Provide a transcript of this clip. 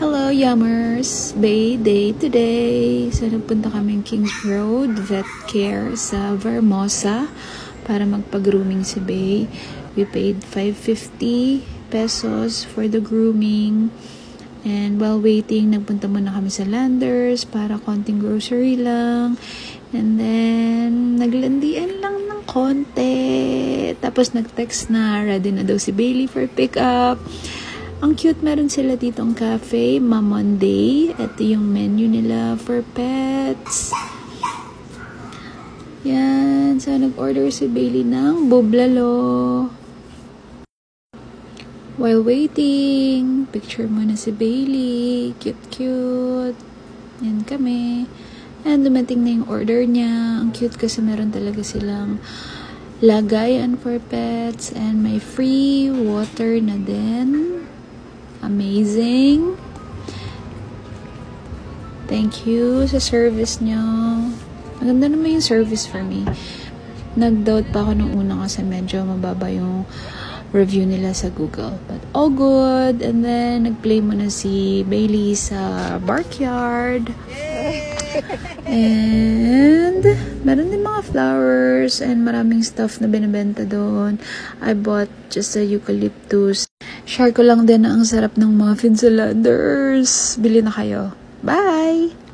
Hello, Yummers! Bay day today! So, nagpunta kaming Kings Road Vet Care sa Vermosa para magpa-grooming si Bay. We paid 550 pesos for the grooming. And while waiting, nagpunta muna kami sa Landers para konting grocery lang. And then, naglandian lang ng konti. Tapos, nag-text na ready na daw si Bailey for pick-up. Ang cute, meron sila ditong cafe, Mamonday. Ito yung menu nila for pets. Yan. So, nag-order si Bailey ng bublalo. While waiting, picture muna si Bailey. Cute. Yan kami. And dumating na yung order niya. Ang cute kasi meron talaga silang lagayan for pets. And may free water na din. Amazing. Thank you sa service nyo. Maganda naman yung service for me. Nag-doubt pa ako nung una kasi medyo mababa yung review nila sa Google. But all good. And then, nag-play muna si Bailey sa Barkyard. And meron din mga flowers and maraming stuff na binibenta doon. I bought just a eucalyptus. Share ko lang din na ang sarap ng muffin sa Landers. Bili na kayo. Bye!